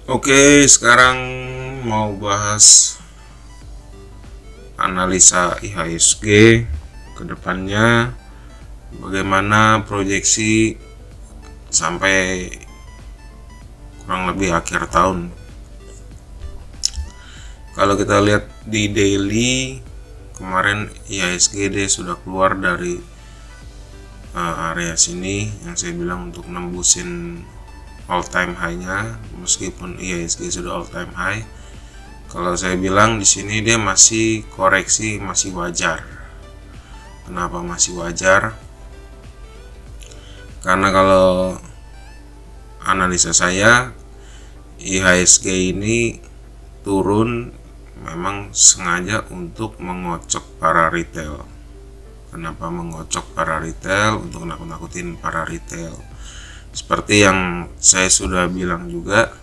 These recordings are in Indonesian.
Oke, sekarang mau bahas analisa IHSG ke depannya, bagaimana proyeksi sampai kurang lebih akhir tahun. Kalau kita lihat di daily, kemarin IHSG dia sudah keluar dari area sini yang saya bilang untuk nembusin all time high-nya, meskipun IHSG sudah all time high. Kalau saya bilang di sini dia masih koreksi, masih wajar. Kenapa masih wajar? Karena kalau analisa saya, IHSG ini turun memang sengaja untuk mengocok para retail. Kenapa mengocok para retail? Untuk nakut-nakutin para retail. Seperti yang saya sudah bilang juga,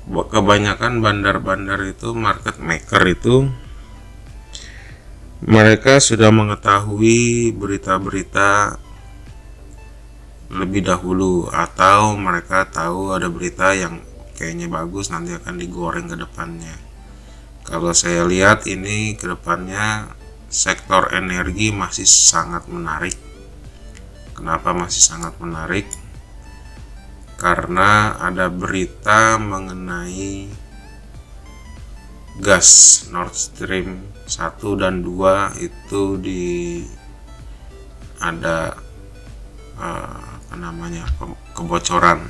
kebanyakan bandar-bandar itu, market maker itu, mereka sudah mengetahui berita-berita lebih dahulu, atau mereka tahu ada berita yang kayaknya bagus nanti akan digoreng ke depannya. Kalau saya lihat ini ke depannya sektor energi masih sangat menarik. Kenapa masih sangat menarik? Karena ada berita mengenai gas Nord Stream 1 dan 2 itu ada kebocoran.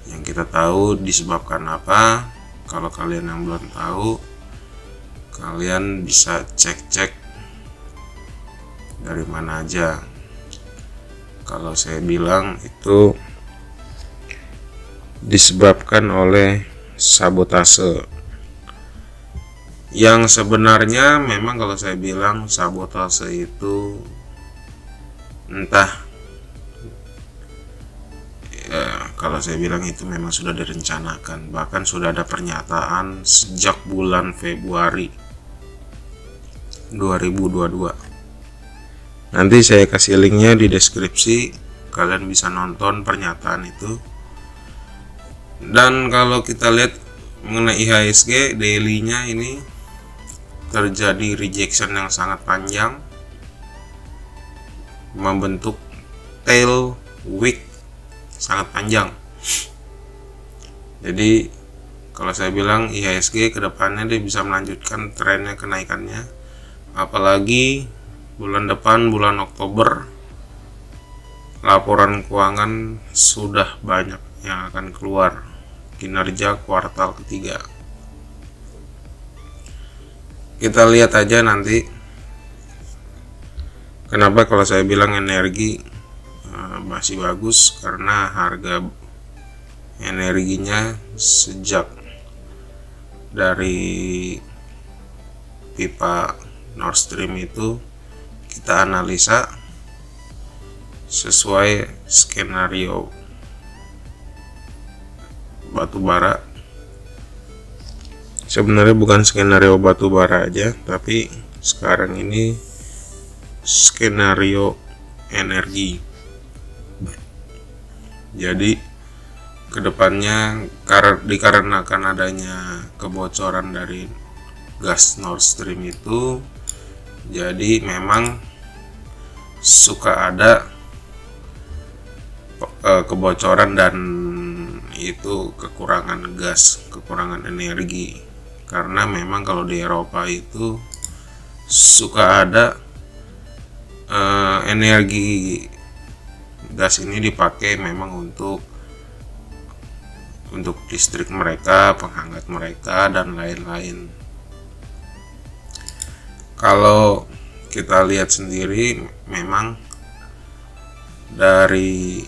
Yang kita tahu disebabkan apa? Kalau kalian yang belum tahu, kalian bisa cek-cek dari mana aja. Kalau saya bilang itu disebabkan oleh sabotase. Yang sebenarnya memang kalau saya bilang sabotase itu entah ya, kalau saya bilang itu memang sudah direncanakan, bahkan sudah ada pernyataan sejak bulan Februari 2022. Nanti saya kasih linknya di deskripsi, kalian bisa nonton pernyataan itu. Dan kalau kita lihat mengenai IHSG daily-nya ini terjadi rejection yang sangat panjang, membentuk tail wick sangat panjang. Jadi kalau saya bilang IHSG kedepannya dia bisa melanjutkan trennya kenaikannya, apalagi bulan depan, bulan Oktober, laporan keuangan sudah banyak yang akan keluar, kinerja kuartal ketiga. Kita lihat aja nanti. Kenapa kalau saya bilang energi masih bagus? Karena harga energinya sejak dari pipa Nord Stream itu kita analisa sesuai skenario batubara. Sebenarnya bukan skenario batubara aja, tapi sekarang ini skenario energi. Jadi kedepannya dikarenakan adanya kebocoran dari gas Nord Stream itu, jadi memang suka ada kebocoran dan itu kekurangan gas, kekurangan energi. Karena memang kalau di Eropa itu suka ada energi gas ini dipakai memang untuk listrik mereka, penghangat mereka, dan lain-lain. Kalau kita lihat sendiri, memang dari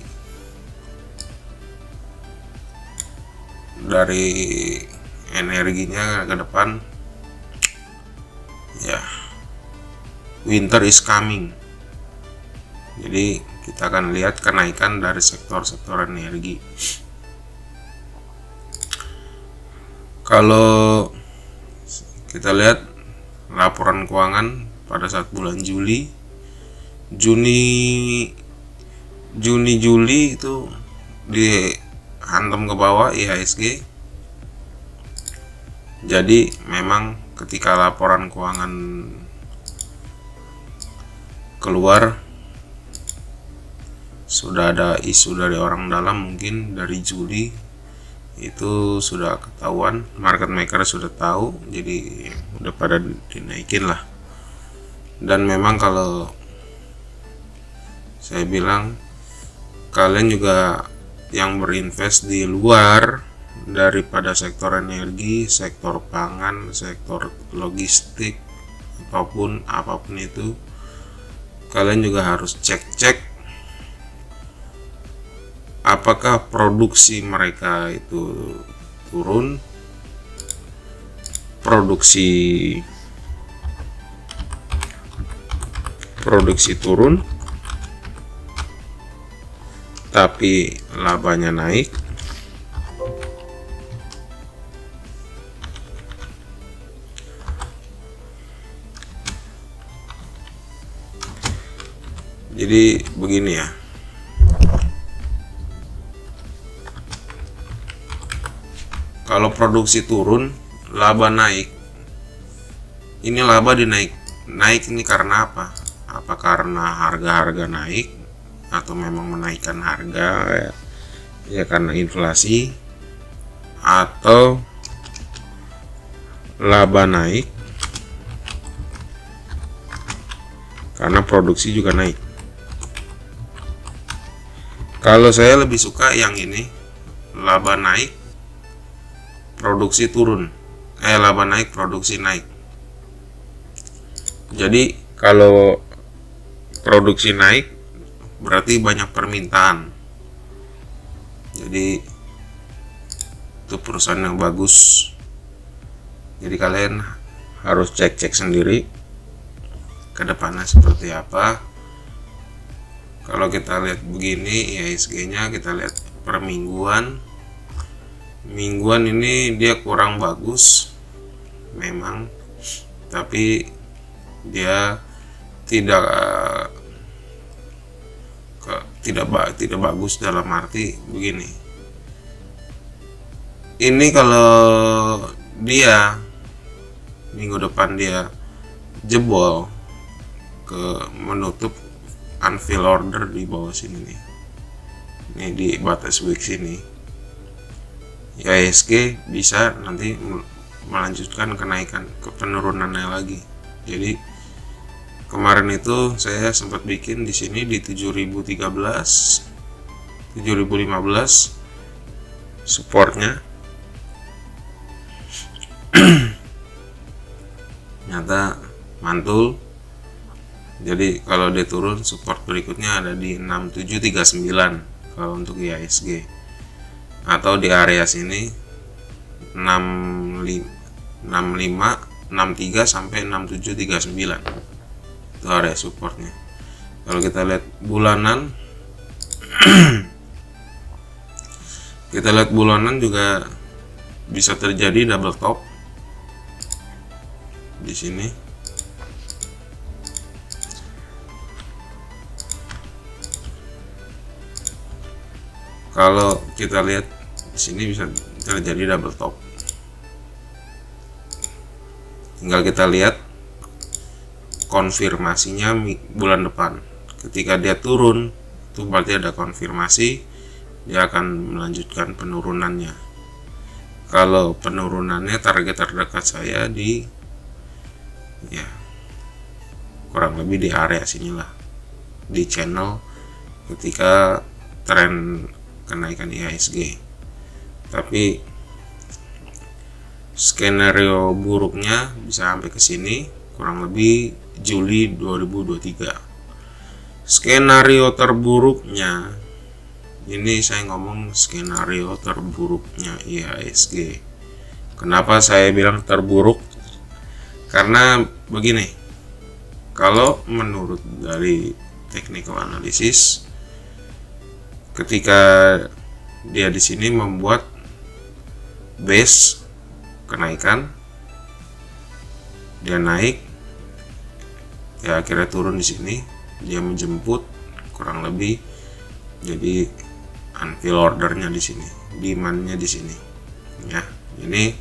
energinya ke depan ya, winter is coming. Jadi kita akan lihat kenaikan dari sektor-sektor energi. Kalau kita lihat laporan keuangan pada saat bulan Juni Juli itu di hantam ke bawah IHSG. Jadi memang ketika laporan keuangan keluar, sudah ada isu dari orang dalam, mungkin dari Juli itu sudah ketahuan, market maker sudah tahu, jadi udah pada dinaikin lah. Dan memang kalau saya bilang, kalian juga yang berinvest di luar daripada sektor energi, sektor pangan, sektor logistik, apapun itu, kalian juga harus cek apakah produksi mereka itu turun, produksi turun tapi labanya naik, jadi begini ya. Kalau produksi turun, laba naik. Ini laba naik ini karena apa? Apa karena harga-harga naik atau memang menaikkan harga ya karena inflasi, atau laba naik karena produksi juga naik. Kalau saya lebih suka yang ini, laba naik produksi turun, laba naik produksi naik. Jadi kalau produksi naik berarti banyak permintaan, jadi itu perusahaan yang bagus. Jadi kalian harus cek sendiri ke depannya seperti apa. Kalau kita lihat begini IHSG-nya, kita lihat per mingguan ini dia kurang bagus memang, tapi dia tidak bagus dalam arti begini. Ini kalau dia minggu depan dia jebol ke menutup unfill order di bawah sini nih, ini di batas week sini, IHSG bisa nanti melanjutkan kenaikan ke penurunannya lagi. Jadi kemarin itu saya sempat bikin di sini di 7013, 7015 supportnya. Nyata mantul. Jadi kalau dia turun, support berikutnya ada di 6739 kalau untuk IHSG, atau di area sini 63 sampai 6739 itu area supportnya. Kalau kita lihat bulanan juga bisa terjadi double top di sini. Kalau kita lihat di sini bisa terjadi double top. Tinggal kita lihat konfirmasinya bulan depan. Ketika dia turun, itu berarti ada konfirmasi dia akan melanjutkan penurunannya. Kalau penurunannya, target terdekat saya di kurang lebih di area sinilah, di channel ketika tren kenaikan IHSG. Tapi skenario buruknya bisa sampai ke sini, kurang lebih Juli 2023. Skenario terburuknya, ini saya ngomong skenario terburuknya IHSG. Kenapa saya bilang terburuk? Karena begini, kalau menurut dari technical analysis, ketika dia di sini membuat base kenaikan, dia naik, ya akhirnya turun di sini, dia menjemput kurang lebih, jadi unfill ordernya di sini. demandnya di sini ya. Ini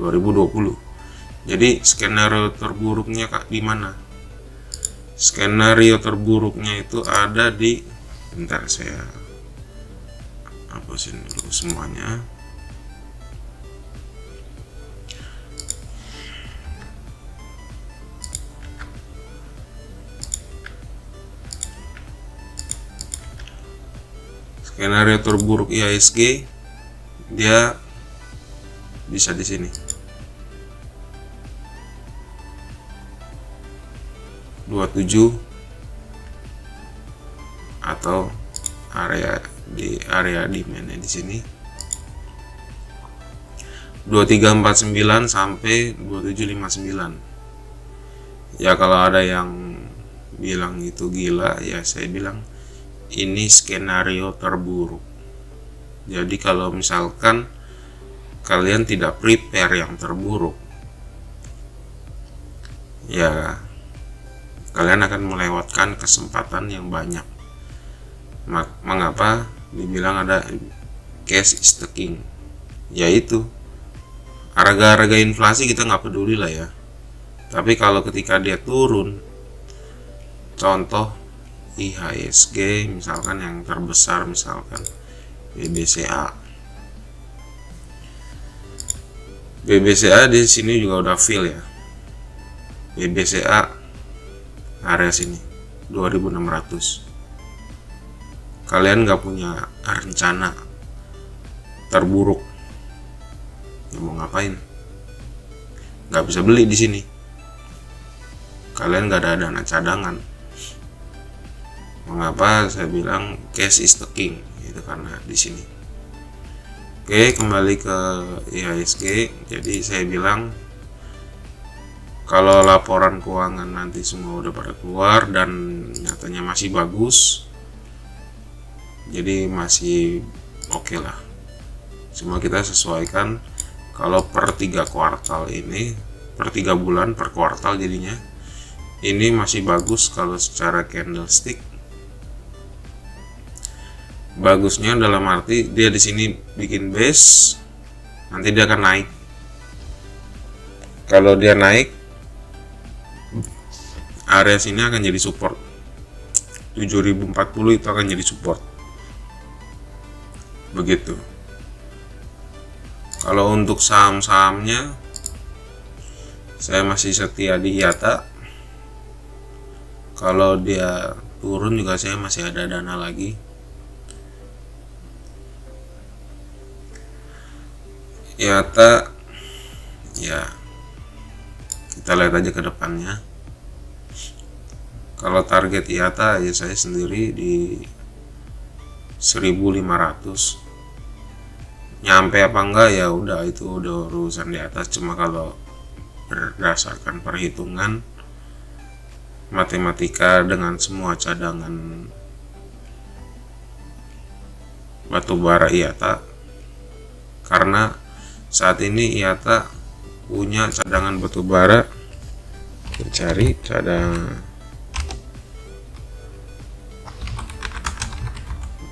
2020. Jadi skenario terburuknya di mana? Skenario terburuknya itu ada di, bentar saya hapusin dulu semuanya. Skenario terburuk IHSG dia bisa di sini 27 atau area demandnya di sini 2349 sampai 2759. Ya kalau ada yang bilang itu gila, ya saya bilang ini skenario terburuk. Jadi kalau misalkan kalian tidak prepare yang terburuk, ya kalian akan melewatkan kesempatan yang banyak. Mengapa dibilang ada cash is the king? Yaitu harga-harga inflasi kita nggak peduli lah ya. Tapi kalau ketika dia turun, contoh IHSG misalkan yang terbesar, misalkan BBCA. BBCA di sini juga udah fill ya. BBCA area sini 2600. Kalian nggak punya rencana terburuk, ya mau ngapain? Nggak bisa beli di sini. Kalian nggak ada dana cadangan. Mengapa saya bilang cash is the king? Itu karena di sini. Oke, kembali ke IHSG. Jadi saya bilang kalau laporan keuangan nanti semua udah pada keluar dan nyatanya masih bagus, jadi masih oke lah. Cuma kita sesuaikan kalau per 3 kuartal ini, per 3 bulan per kuartal jadinya ini masih bagus. Kalau secara candlestick bagusnya dalam arti dia di sini bikin base, nanti dia akan naik. Kalau dia naik, area sini akan jadi support. 7040 itu akan jadi support. Begitu. Kalau untuk saham-sahamnya, saya masih setia di IATA. Kalau dia turun juga saya masih ada dana lagi. IATA ya kita lihat aja ke depannya. Kalau target IATA ya saya sendiri di 1500. Nyampe apa enggak ya udah, itu udah urusan di atas. Cuma kalau berdasarkan perhitungan matematika dengan semua cadangan batubara IATA, karena saat ini IATA punya cadangan batubara, cari cadangan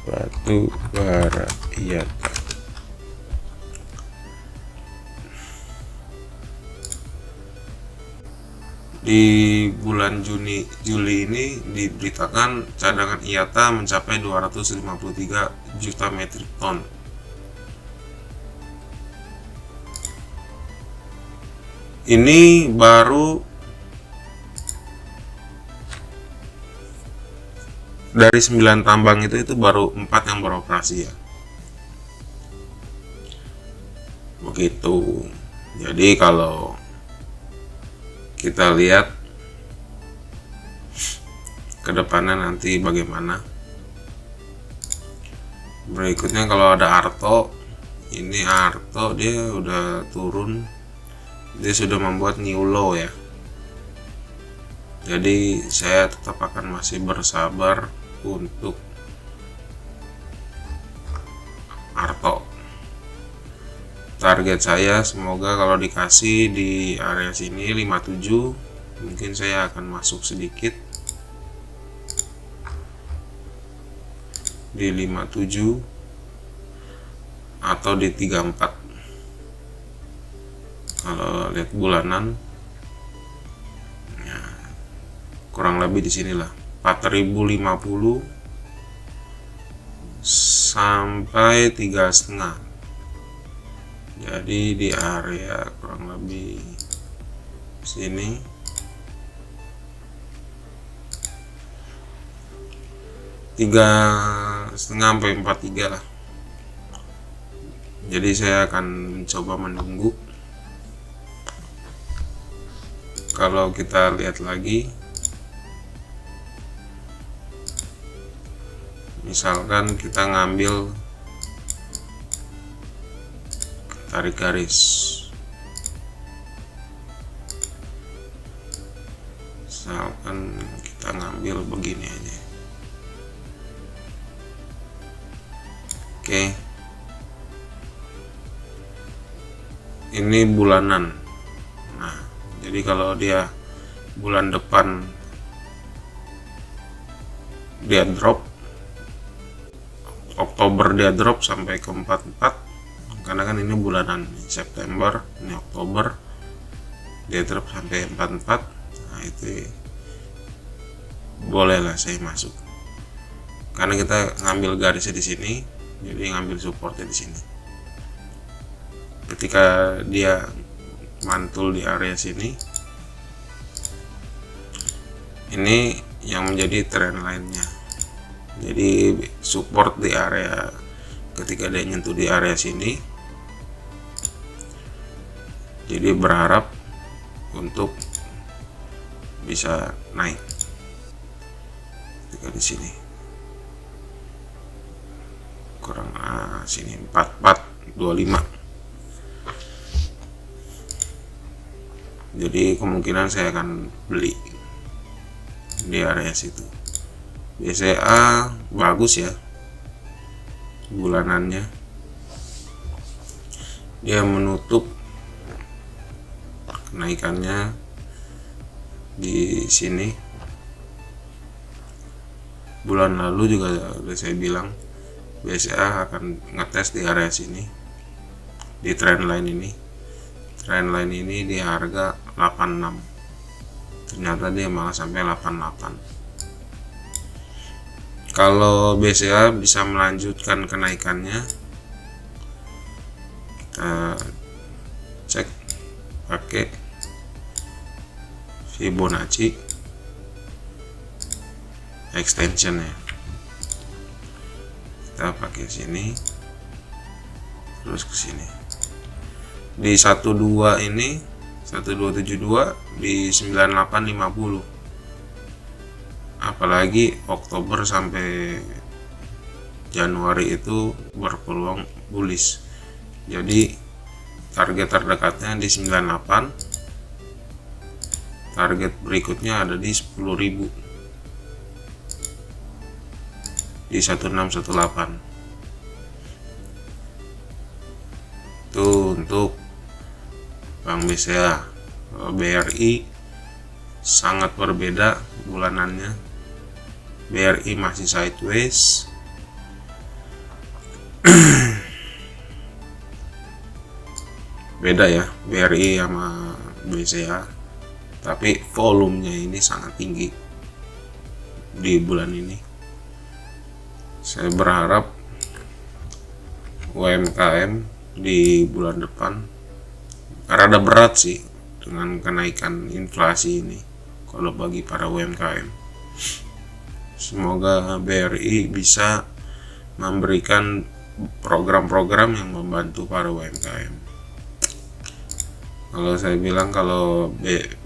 batubara IATA. Di bulan Juli ini diberitakan cadangan IATA mencapai 253 juta metrik ton. Ini baru dari 9 tambang itu baru 4 yang beroperasi ya. Begitu. Jadi kalau kita lihat ke depannya nanti bagaimana. Berikutnya kalau ada Arto, ini Arto dia udah turun, dia sudah membuat new low ya. Jadi saya tetap akan masih bersabar untuk Arto. Target saya semoga kalau dikasih di area sini 57, mungkin saya akan masuk sedikit di 57 atau di 34. Kalau lihat bulanan ya, kurang lebih di sinilah 4050 sampai 3,5. Jadi di area kurang lebih sini tiga setengah sampai 43 lah. Jadi saya akan mencoba menunggu. Kalau kita lihat lagi, misalkan kita ngambil tarik garis, misalkan kita ngambil begini aja. Oke, ini bulanan. Nah, jadi kalau dia bulan depan dia drop, Oktober dia drop sampai ke 44, karena kan ini bulanan September, ini Oktober, dia drop sampai 44. Nah, itu bolehlah saya masuk, karena kita ngambil garisnya di sini, jadi ngambil supportnya di sini. Ketika dia mantul di area sini, ini yang menjadi trend line-nya. Jadi support di area, ketika dia nyentuh di area sini, jadi berharap untuk bisa naik ketika di sini kurang sini 4425. Jadi kemungkinan saya akan beli di area situ. BCA bagus ya bulanannya, dia menutup kenaikannya di sini. Bulan lalu juga udah saya bilang BCA akan ngetes di area sini, di trendline ini. Trendline ini di harga 86, ternyata dia malah sampai 88. Kalau BCA bisa melanjutkan kenaikannya, kita cek pakai Fibonacci extension ya. Kita pakai sini terus ke sini. Di 12 ini 1272 di 9850. Apalagi Oktober sampai Januari itu berpeluang bullish. Jadi target terdekatnya di 98, target berikutnya ada di 10.000 di 1618. Itu untuk Bank BCA. BRI sangat berbeda bulanannya. BRI masih sideways, beda ya BRI sama BCA, tapi volumenya ini sangat tinggi di bulan ini. Saya berharap UMKM di bulan depan rada berat sih dengan kenaikan inflasi ini kalau bagi para UMKM. Semoga BRI bisa memberikan program-program yang membantu para UMKM. Kalau saya bilang, kalau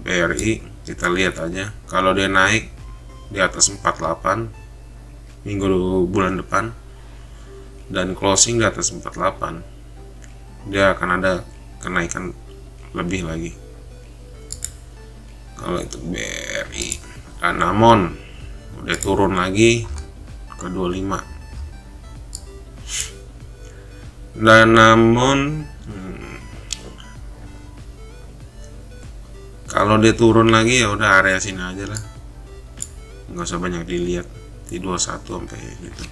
BRI kita lihat aja, kalau dia naik di atas 48 bulan depan dan closing di atas 48, dia akan ada kenaikan lebih lagi. Kalau itu BRI. Danamon udah turun lagi ke 25. Danamon kalau dia turun lagi ya udah area sini aja lah, nggak usah banyak dilihat di 21 sampai gitu.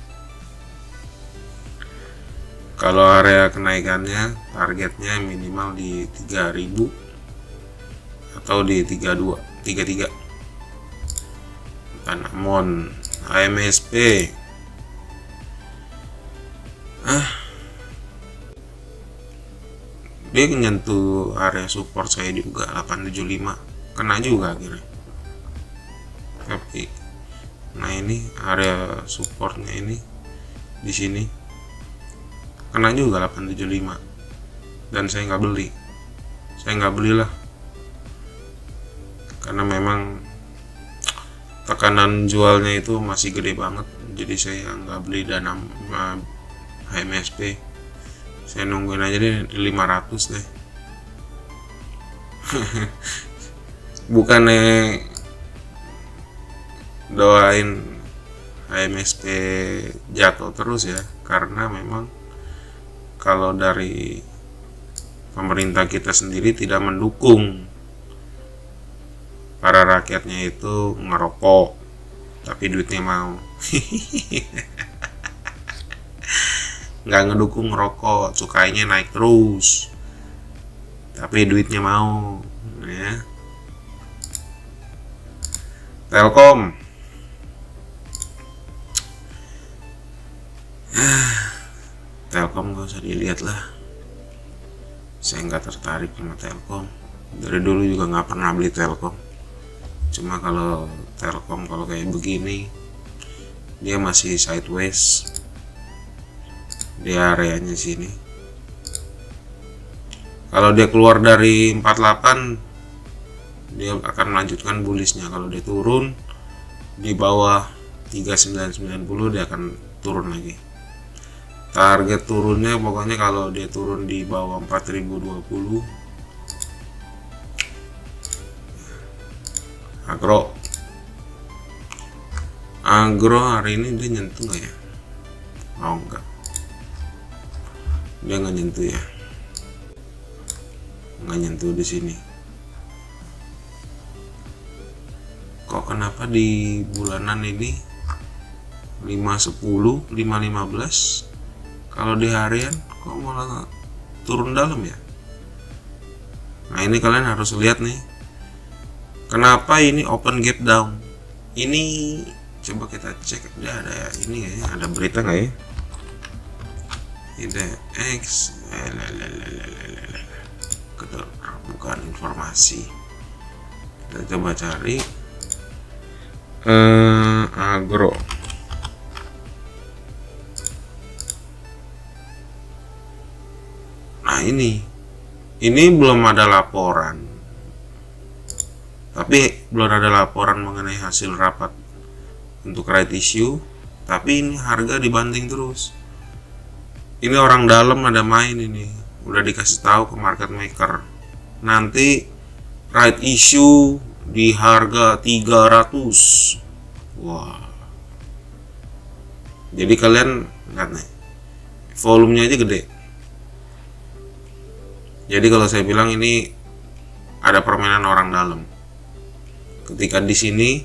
Kalau area kenaikannya targetnya minimal di 3000 atau di 33. Namun AMSP dia menyentuh area support saya juga 875, kena juga akhirnya. Tapi nah ini area supportnya ini di sini kena juga 875 dan saya nggak belilah karena memang tekanan jualnya itu masih gede banget, jadi saya nggak beli dana HMSP. Saya nungguin aja deh di 500 deh. Bukannya doain HMSP jatuh terus ya, karena memang kalau dari pemerintah kita sendiri tidak mendukung para rakyatnya itu ngerokok tapi duitnya mau. Nggak ngedukung ngerokok, cukainya naik terus tapi duitnya mau ya. Telkom gak usah dilihat lah, saya nggak tertarik sama Telkom. Dari dulu juga nggak pernah beli Telkom. Cuma kalau Telkom kalau kayak begini dia masih sideways di areanya sini. Kalau dia keluar dari 48 dia akan melanjutkan bullishnya. Kalau dia turun di bawah 3990 dia akan turun lagi. Target turunnya pokoknya kalau dia turun di bawah 4020. Agro hari ini dia nyentuh nggak ya? Oh enggak, dia nggak nyentuh ya, nggak nyentuh di sini. Kok kenapa di bulanan ini 510 515, kalau di harian kok malah turun dalam ya? Nah ini kalian harus lihat nih, kenapa ini open gap down. Ini coba kita cek, ada ini ya, ada berita nggak ya? IDX bukan informasi. Kita coba cari agro. Nah ini belum ada laporan, tapi belum ada laporan mengenai hasil rapat untuk right issue, tapi ini harga dibanting terus. Ini orang dalam ada main, ini udah dikasih tahu ke market maker nanti right issue di harga 300. Wah, jadi kalian lihat nih, volumenya aja gede. Jadi kalau saya bilang ini ada permainan orang dalam. Ketika di sini,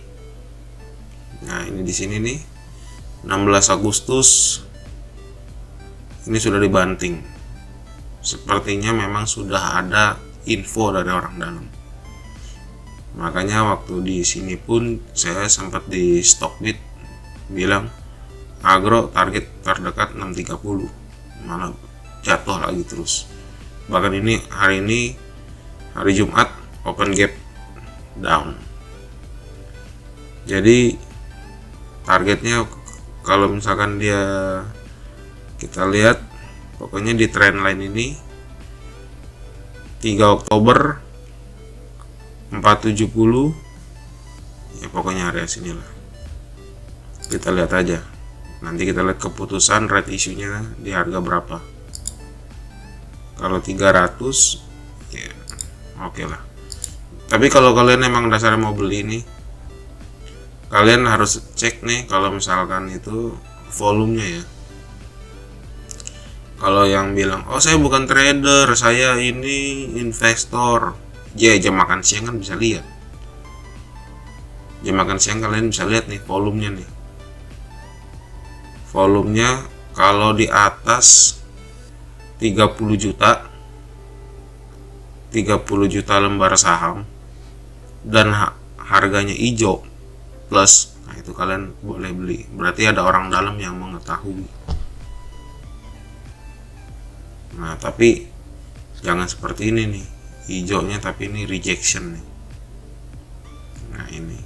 nah ini di sini nih 16 Agustus ini sudah dibanting. Sepertinya memang sudah ada info dari orang dalam. Makanya waktu di sini pun saya sempat di Stockbit bilang agro target terdekat 630, malah jatuh lagi terus. Bahkan ini hari Jumat open gap down. Jadi targetnya kalau misalkan kita lihat pokoknya di trendline ini 3 Oktober 470 ya, pokoknya area sinilah. Kita lihat aja, nanti kita lihat keputusan right issue-nya di harga berapa. Kalau 300 ya oke lah. Tapi kalau kalian emang dasarnya mau beli nih, kalian harus cek nih kalau misalkan itu volumenya ya. Kalau yang bilang, oh saya bukan trader, saya ini investor, ya jam makan siang kan bisa lihat. Jam makan siang kalian bisa lihat nih volumenya nih. Volumenya kalau di atas 30 juta 30 juta lembar saham dan harganya hijau plus, nah itu kalian boleh beli. Berarti ada orang dalam yang mengetahui. Nah tapi jangan seperti ini nih, hijaunya tapi ini rejection nih. Nah ini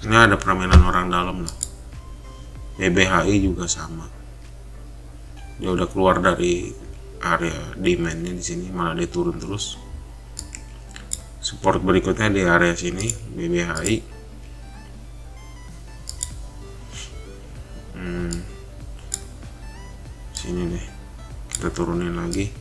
ada permainan orang dalam lah. BBHI juga sama, dia udah keluar dari area demandnya di sini, malah dia turun terus. Support berikutnya di area sini BBHI. Sini deh, kita turunin lagi.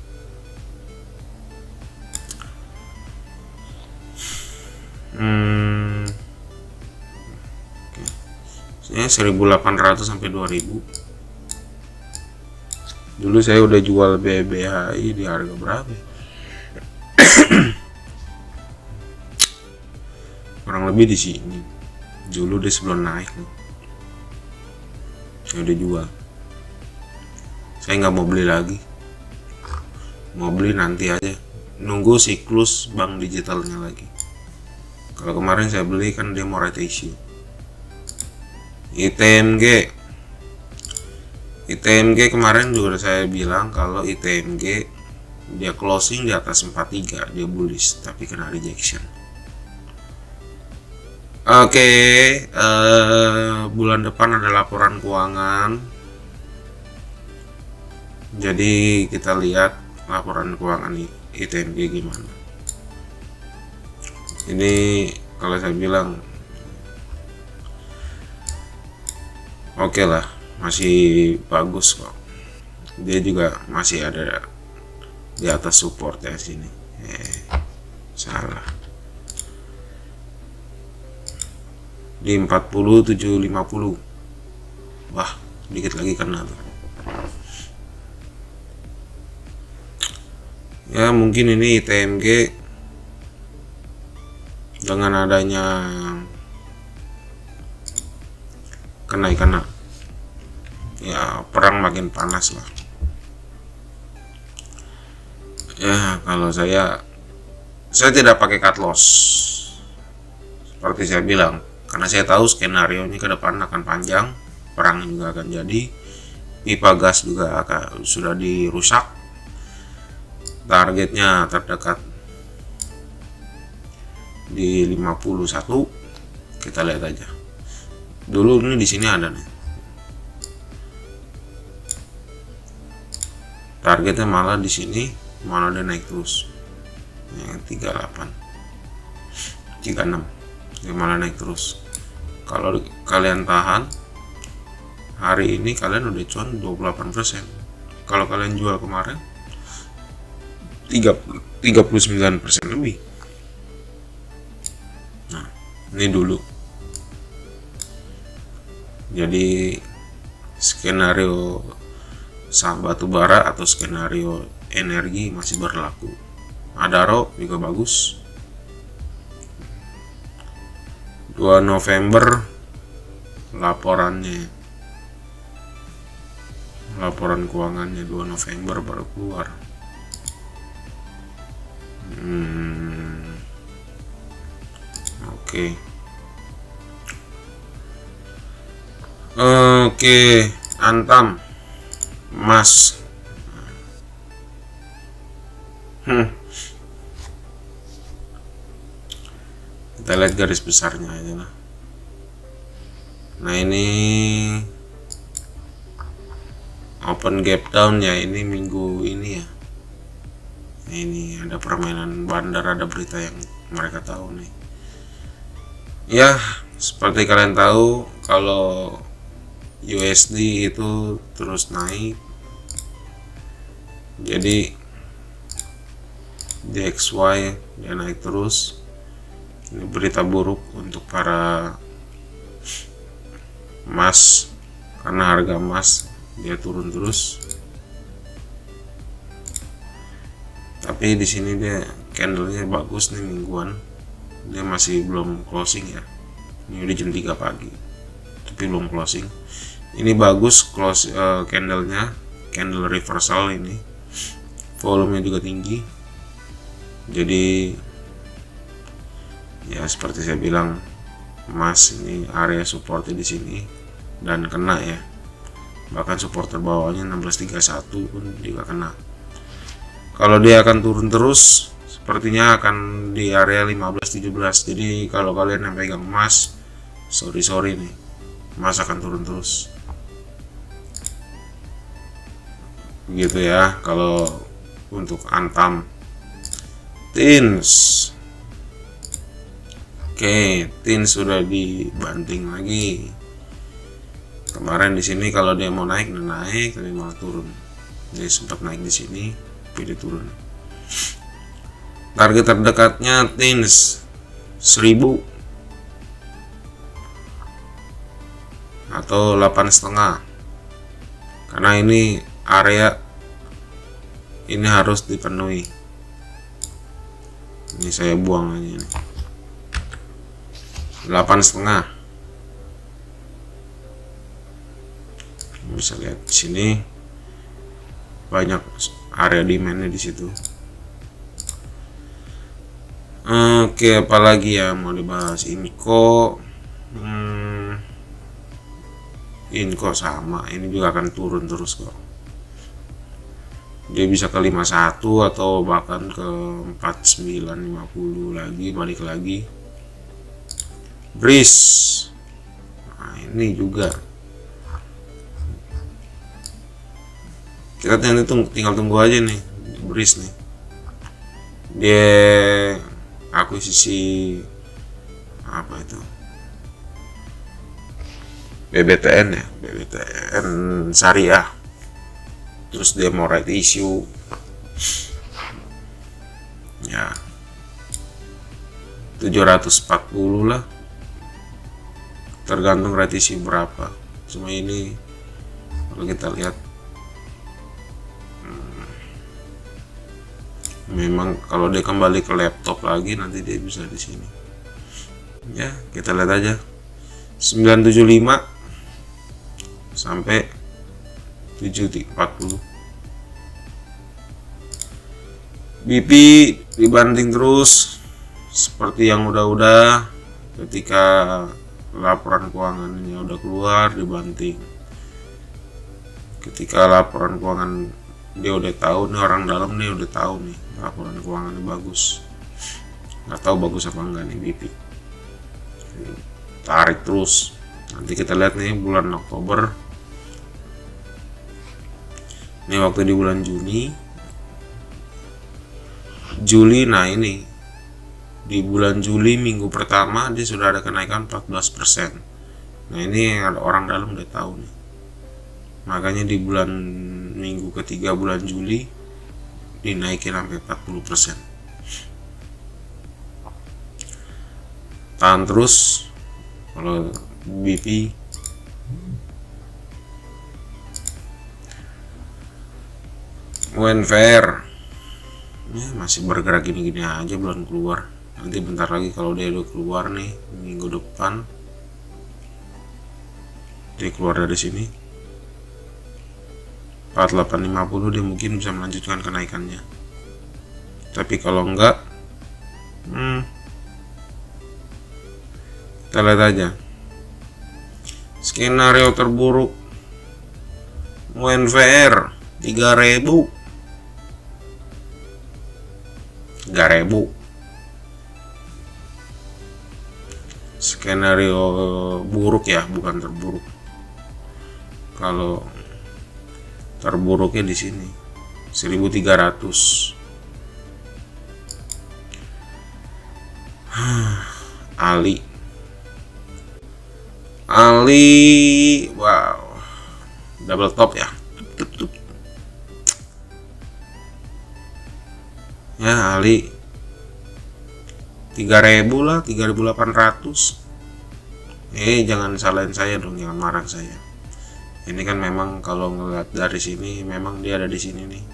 Ini 1800 sampai 2000. Dulu saya udah jual BBHI di harga berapa? Kurang lebih di sini. Dulu dia sebelum naik nih. Saya udah jual. Saya nggak mau beli lagi. Mau beli nanti aja. Nunggu siklus bank digitalnya lagi. Kalau kemarin saya beli kan dia mau right issue. ITMG kemarin juga saya bilang kalau ITMG dia closing di atas 43, dia bullish tapi kena rejection. Oke, bulan depan ada laporan keuangan. Jadi kita lihat laporan keuangan ITMG gimana. Ini kalau saya bilang oke lah, masih bagus kok. Dia juga masih ada di atas support ya sini. Salah. Di 40.750. Wah, dikit lagi kena tuh. Ya mungkin ini ITMG dengan adanya kenaikan ya perang makin panas lah ya. Kalau saya tidak pakai cut loss seperti saya bilang, karena saya tahu skenario ini ke depan akan panjang, perang juga akan jadi, pipa gas juga sudah dirusak, targetnya terdekat di 51. Kita lihat aja dulu, ini di sini ada nih targetnya, malah di sini malah dia naik terus yang 38 36, dia malah naik terus. Kalau kalian tahan hari ini kalian udah cuan 28%. Kalau kalian jual kemarin 39% lebih. Nah ini dulu. Jadi skenario saham batubara atau skenario energi masih berlaku. Adaro juga bagus. 2 November laporan keuangannya 2 November baru keluar. Oke, Antam, emas. Kita lihat garis besarnya aja lah. Nah ini open gap down ya, ini minggu ini ya. Nah, ini ada permainan bandar, ada berita yang mereka tahu nih. Ya, seperti kalian tahu kalau USD itu terus naik. Jadi DXY dia naik terus. Ini berita buruk untuk para emas karena harga emas dia turun terus. Tapi di sini dia candlenya bagus nih mingguan. Dia masih belum closing ya. Ini udah jam 3 pagi. Tapi belum closing. Ini bagus close candlenya, candle reversal ini, volumenya juga tinggi. Jadi ya seperti saya bilang, emas ini area supportnya di sini dan kena ya. Bahkan support terbawahnya 1631 pun juga kena. Kalau dia akan turun terus, sepertinya akan di area 15-17. Jadi kalau kalian yang pegang emas, sorry nih, emas akan turun terus. Begitu ya kalau untuk Antam. Tins. Oke, Tins sudah dibanting lagi. Kemarin di sini kalau dia mau naik, tapi malah turun. Dia sempat naik di sini, tapi dia turun. Target terdekatnya Tins 1000 atau 8,5, karena ini area ini harus dipenuhi. Ini saya buang aja nih, 8,5. Bisa lihat di sini banyak area demandnya di situ. Oke, apalagi ya mau dibahas? Inco sama, ini juga akan turun terus kok. Dia bisa ke 51 atau bahkan ke 4950 lagi, balik lagi. Breeze, nah ini juga kita tinggal tunggu aja nih Breeze nih. Dia akuisisi apa itu, BBTN ya, BBTN Syariah. Terus dia mau right issue ya 740 lah, tergantung right issue berapa. Cuma ini kalau kita lihat memang kalau dia kembali ke laptop lagi nanti dia bisa di sini ya. Kita lihat aja 975 sampai 740. BP dibanting terus seperti yang udah ketika laporan keuangannya udah keluar dibanting. Ketika laporan keuangan dia udah tahu nih, orang dalam nih udah tahu nih laporan keuangannya bagus, nggak tahu bagus apa enggak nih BP, tarik terus. Nanti kita lihat nih bulan Oktober, ini waktu di bulan Juli. Nah ini di bulan Juli minggu pertama dia sudah ada kenaikan 14%. Nah ini ada orang dalam udah tahu nih, makanya di bulan minggu ketiga bulan Juli dinaikin sampai 40%. Tahan terus kalau BP. Wenfair ya, masih bergerak gini-gini aja, belum keluar. Nanti bentar lagi kalau dia udah keluar nih minggu depan, dia keluar dari sini 4850, dia mungkin bisa melanjutkan kenaikannya. Tapi kalau enggak, kita lihat aja skenario terburuk Wenfair 3000. Skenario buruk ya, bukan terburuk. Kalau terburuknya di sini 1300. Ali, wow, double top ya. Ya Ali 3000 lah, 3800. Jangan salahin saya dong, jangan marah saya. Ini kan memang kalau ngeliat dari sini memang dia ada di sini nih.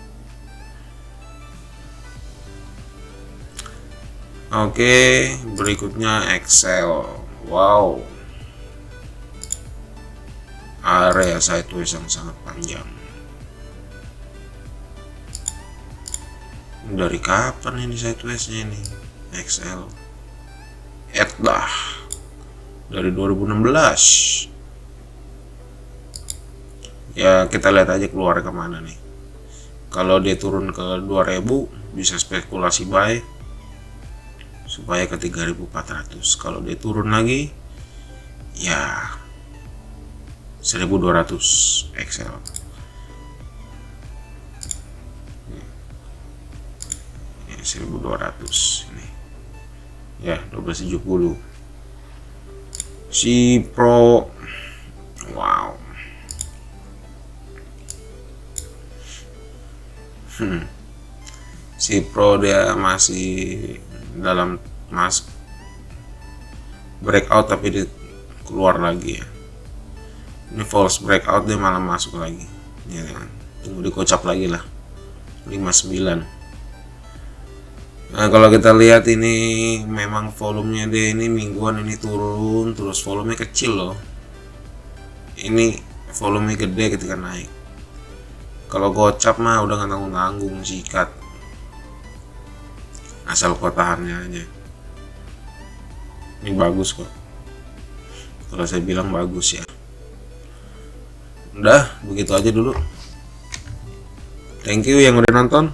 Oke, berikutnya Excel. Wow, area sideways yang sangat panjang. Dari kapan ini sidewaysnya ini? XL dah dari 2016 ya. Kita lihat aja keluar kemana nih. Kalau dia turun ke 2000 bisa spekulasi buy supaya ke 3400. Kalau dia turun lagi ya 1200 XL. Ya, 1200 ini ya 1270 si Pro. Wow. Si Pro dia masih dalam breakout tapi dia keluar lagi ya. Ini false breakout, dia malah masuk lagi ya kan. Tunggu dikocap lagi lah 59. Nah, kalau kita lihat ini memang volumenya dia ini mingguan ini turun terus, volumenya kecil loh. Ini volumenya gede ketika naik. Kalau gocap mah udah nggak tanggung-tanggung, sikat. Asal kuat tahannya aja. Ini bagus kok. Kalau saya bilang bagus ya. Udah, begitu aja dulu. Thank you yang udah nonton.